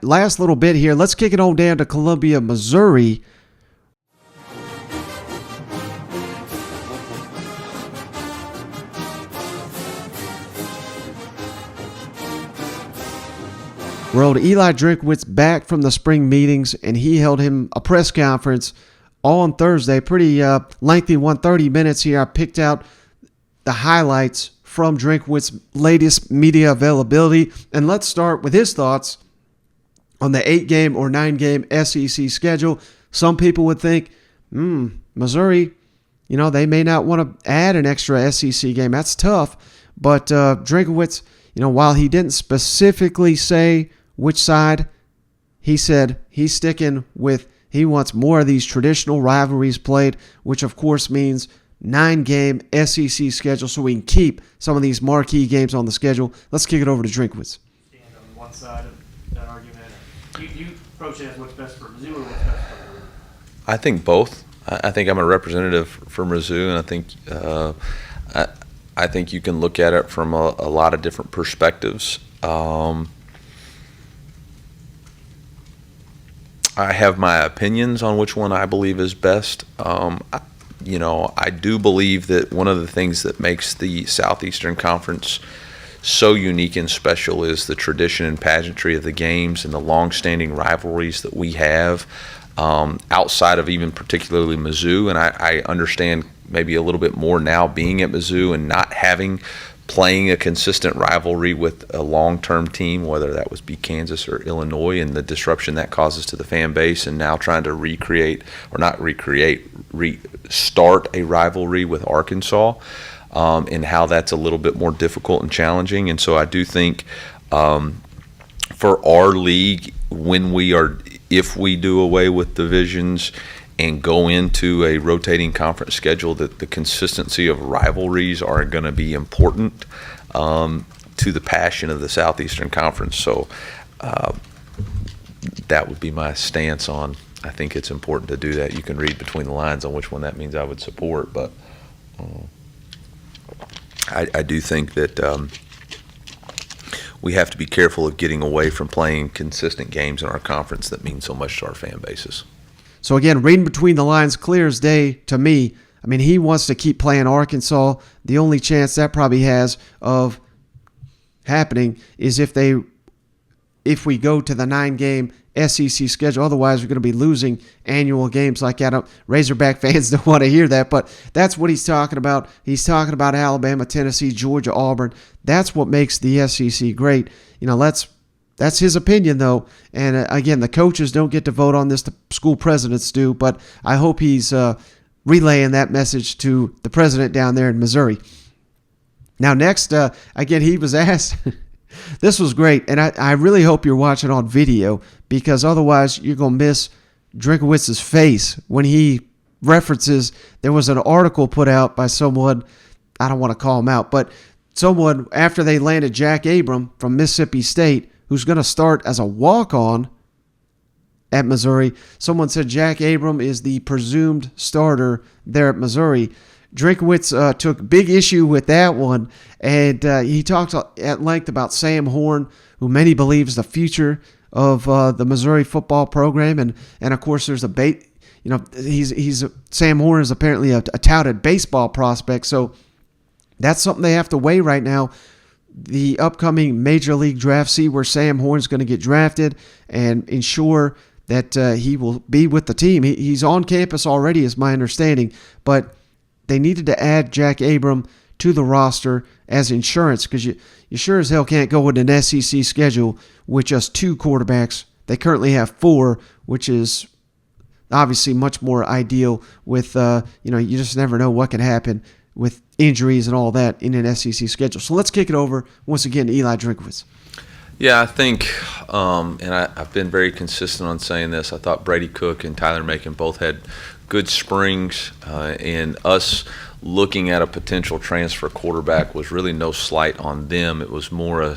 last little bit here. Let's kick it on down to Columbia, Missouri. Rolled Eli Drinkwitz back from the spring meetings, and he held him a press conference on Thursday. Pretty lengthy one, 30 minutes here. I picked out the highlights from Drinkwitz's latest media availability, and let's start with his thoughts on the 8-game or 9-game SEC schedule. Some people would think, Missouri, they may not want to add an extra SEC game. That's tough. But Drinkwitz, while he didn't specifically say which side, he said he's sticking with, he wants more of these traditional rivalries played, which of course means 9-game SEC schedule so we can keep some of these marquee games on the schedule. Let's kick it over to Drinkwitz. Stand on one side of that argument. You approach it as what's best for Mizzou or what's best for Missouri? I think both. I think I'm a representative for Mizzou, and I think you can look at it from a lot of different perspectives. I have my opinions on which one I believe is best. I do believe that one of the things that makes the Southeastern Conference so unique and special is the tradition and pageantry of the games and the long-standing rivalries that we have outside of even particularly Mizzou. And I understand maybe a little bit more now being at Mizzou and not playing a consistent rivalry with a long-term team, whether that was be Kansas or Illinois, and the disruption that causes to the fan base, and now trying to restart a rivalry with Arkansas, and how that's a little bit more difficult and challenging. And so I do think for our league, if we do away with divisions and go into a rotating conference schedule, that the consistency of rivalries are going to be important to the passion of the Southeastern Conference. So that would be my stance on. I think it's important to do that. You can read between the lines on which one that means I would support, but I do think that we have to be careful of getting away from playing consistent games in our conference that mean so much to our fan bases. So again, reading between the lines, clear as day to me. I mean, he wants to keep playing Arkansas. The only chance that probably has of happening is if we go to the 9-game SEC schedule. Otherwise, we're going to be losing annual games like that. Razorback fans don't want to hear that, but that's what he's talking about. He's talking about Alabama, Tennessee, Georgia, Auburn. That's what makes the SEC great. That's his opinion, though. And again, the coaches don't get to vote on this. The school presidents do. But I hope he's relaying that message to the president down there in Missouri. Now, next, again, he was asked. This was great. And I really hope you're watching on video, because otherwise you're going to miss Drinkwitz's face when he references. There was an article put out by someone. I don't want to call him out, but someone, after they landed Jack Abram from Mississippi State, who's going to start as a walk-on at Missouri. Someone said Jack Abram is the presumed starter there at Missouri. Drinkwitz took big issue with that one, and he talked at length about Sam Horn, who many believe is the future of the Missouri football program, and of course there's Sam Horn is apparently a touted baseball prospect, so that's something they have to weigh right now. The upcoming Major League draft, see where Sam Horn's going to get drafted and ensure that he will be with the team. He's on campus already, is my understanding, but they needed to add Jack Abram to the roster as insurance, because you sure as hell can't go with an SEC schedule with just 2 quarterbacks. They currently have 4, which is obviously much more ideal with, you just never know what can happen with injuries and all that in an SEC schedule. So let's kick it over once again to Eli Drinkwitz. Yeah, I think, and I've been very consistent on saying this, I thought Brady Cook and Tyler Macon both had good springs, and us looking at a potential transfer quarterback was really no slight on them. It was more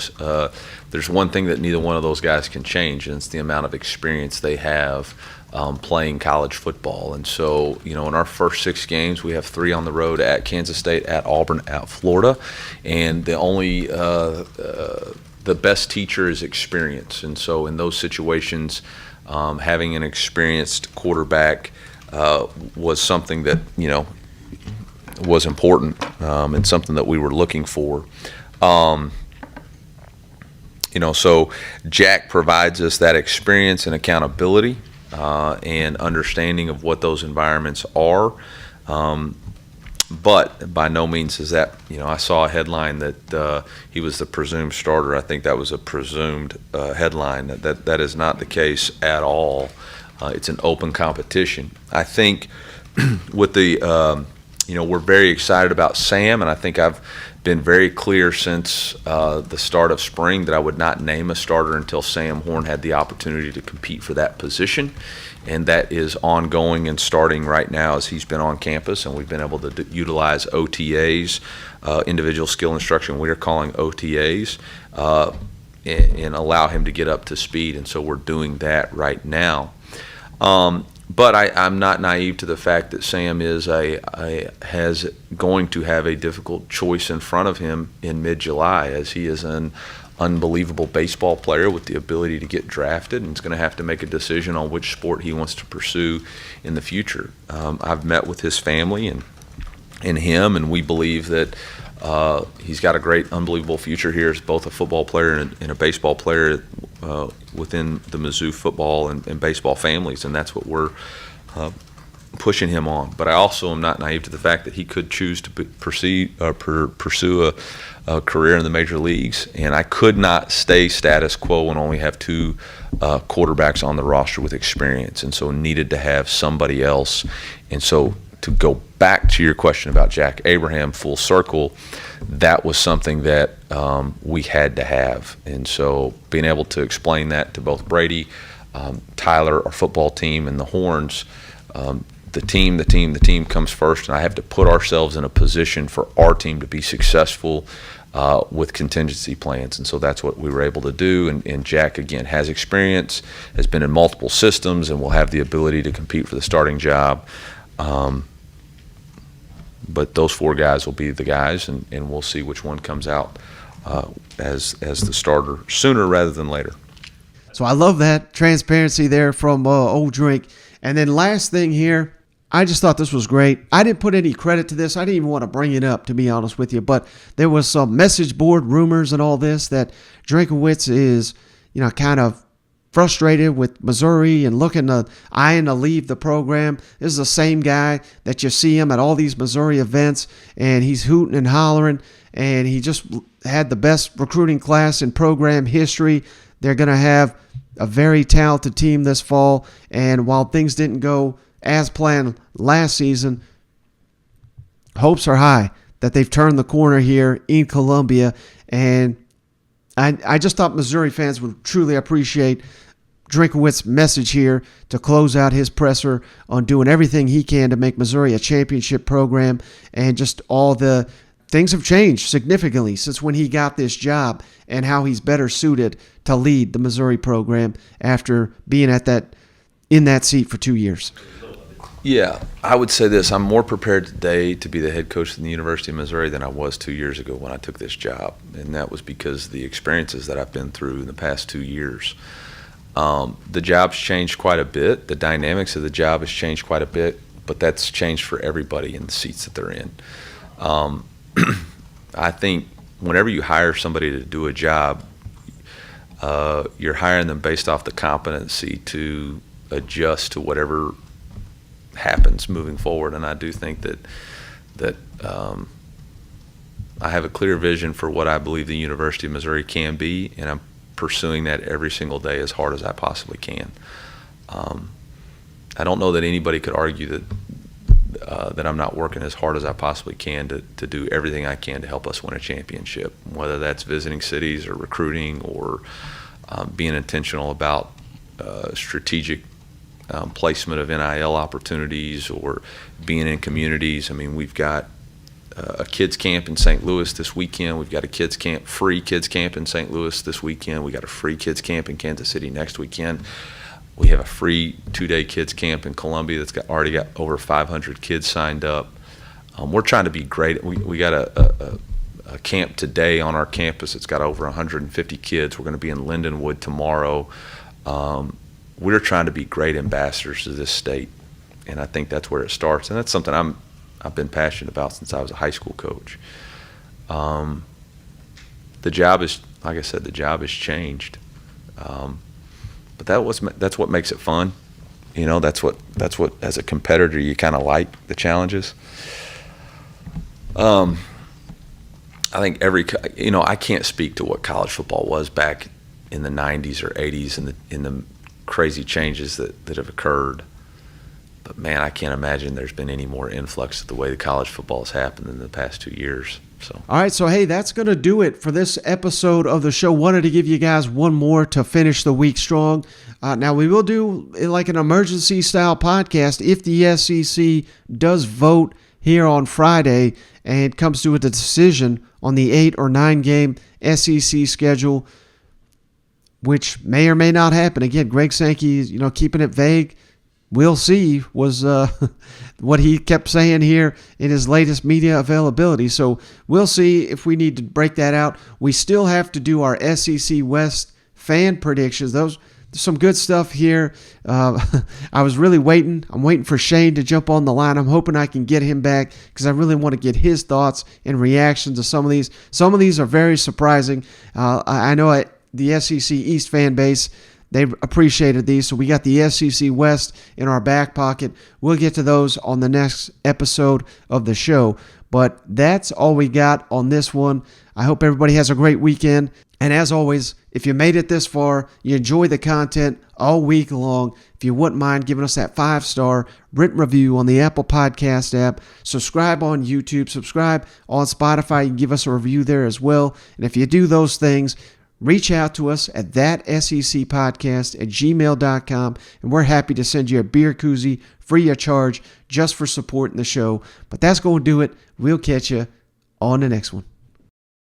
there's one thing that neither one of those guys can change, and it's the amount of experience they have playing college football. And so, in our first 6 games, we have 3 on the road at Kansas State, at Auburn, at Florida. And the only the best teacher is experience. And so in those situations, having an experienced quarterback was something that, was important and something that we were looking for. So Jack provides us that experience and accountability and understanding of what those environments are. But by no means is that, I saw a headline that he was the presumed starter. I think that was a presumed headline. That is not the case at all. It's an open competition. I think with the, we're very excited about Sam, and I think I've been very clear since the start of spring that I would not name a starter until Sam Horn had the opportunity to compete for that position. And that is ongoing and starting right now as he's been on campus, and we've been able to utilize OTAs, individual skill instruction, we are calling OTAs, and allow him to get up to speed. And so we're doing that right now. But I'm not naive to the fact that Sam is going to have a difficult choice in front of him in mid-July, as he is an unbelievable baseball player with the ability to get drafted, and is going to have to make a decision on which sport he wants to pursue in the future. I've met with his family and him, and we believe that he's got a great, unbelievable future here as both a football player and a baseball player within the Mizzou football and baseball families, and that's what we're pushing him on. But I also am not naive to the fact that he could choose to pursue a career in the major leagues, and I could not stay status quo and only have two quarterbacks on the roster with experience, and so needed to have somebody else. And so to go back to your question about Jack Abraham, full circle, that was something that we had to have. And so being able to explain that to both Brady, Tyler, our football team, and the Horns, the team comes first, and I have to put ourselves in a position for our team to be successful with contingency plans. And so that's what we were able to do. And Jack, again, has experience, has been in multiple systems, and will have the ability to compete for the starting job. But those four guys will be the guys, and we'll see which one comes out as the starter sooner rather than later. So I love that transparency there from Old Drink. And then last thing here, I just thought this was great. I didn't put any credit to this. I didn't even want to bring it up, to be honest with you. But there was some message board rumors and all this that Drinkwitz is, kind of frustrated with Missouri and eyeing to leave the program. This is the same guy that you see him at all these Missouri events, and he's hooting and hollering, and he just had the best recruiting class in program history. They're going to have a very talented team this fall, and while things didn't go as planned last season, hopes are high that they've turned the corner here in Columbia. And I just thought Missouri fans would truly appreciate Drinkwitz's message here to close out his presser on doing everything he can to make Missouri a championship program. And just all the things have changed significantly since when he got this job, and how he's better suited to lead the Missouri program after being in that seat for 2 years. Yeah, I would say this. I'm more prepared today to be the head coach of the University of Missouri than I was 2 years ago when I took this job. And that was because of the experiences that I've been through in the past 2 years. The job's changed quite a bit. The dynamics of the job has changed quite a bit, but that's changed for everybody in the seats that they're in. I think whenever you hire somebody to do a job, you're hiring them based off the competency to adjust to whatever happens moving forward. And I do think that I have a clear vision for what I believe the University of Missouri can be, and I'm pursuing that every single day as hard as I possibly can. I don't know that anybody could argue that I'm not working as hard as I possibly can to do everything I can to help us win a championship, whether that's visiting cities or recruiting or being intentional about strategic placement of NIL opportunities or being in communities. I mean, we've got a kids camp in St. Louis this weekend. We've got a free kids camp in St. Louis this weekend. We got a free kids camp in Kansas City next weekend. We have a free 2-day kids camp in Columbia that's already got over 500 kids signed up. We're trying to be great. We got a camp today on our campus. It's got over 150 kids. We're going to be in Lindenwood tomorrow. We're trying to be great ambassadors to this state, and I think that's where it starts. And that's something I've been passionate about since I was a high school coach. The job is, like I said, the job has changed, but that's what makes it fun. You know, that's what as a competitor you kind of like the challenges. I think I can't speak to what college football was back in the 90s or 80s and in the crazy changes that have occurred. But man, I can't imagine there's been any more influx of the way the college football has happened in the past 2 years. So. All right, so hey, that's going to do it for this episode of the show. Wanted to give you guys one more to finish the week strong. Now, we will do like an emergency style podcast if the SEC does vote here on Friday and comes to a decision on the 8 or 9 game SEC schedule, which may or may not happen. Again, Greg Sankey, keeping it vague. We'll see was what he kept saying here in his latest media availability. So we'll see if we need to break that out. We still have to do our SEC West fan predictions. There's some good stuff here. I was really waiting. I'm waiting for Shane to jump on the line. I'm hoping I can get him back because I really want to get his thoughts and reactions to some of these. Some of these are very surprising. I know the SEC East fan base, they appreciated these, so we got the SEC West in our back pocket. We'll get to those on the next episode of the show. But that's all we got on this one. I hope everybody has a great weekend. And as always, if you made it this far, you enjoy the content all week long, if you wouldn't mind giving us that 5-star written review on the Apple Podcast app, subscribe on YouTube, subscribe on Spotify. You can give us a review there as well. And if you do those things, reach out to us at thatsecpodcast@gmail.com, and we're happy to send you a beer koozie free of charge just for supporting the show. But that's going to do it. We'll catch you on the next one.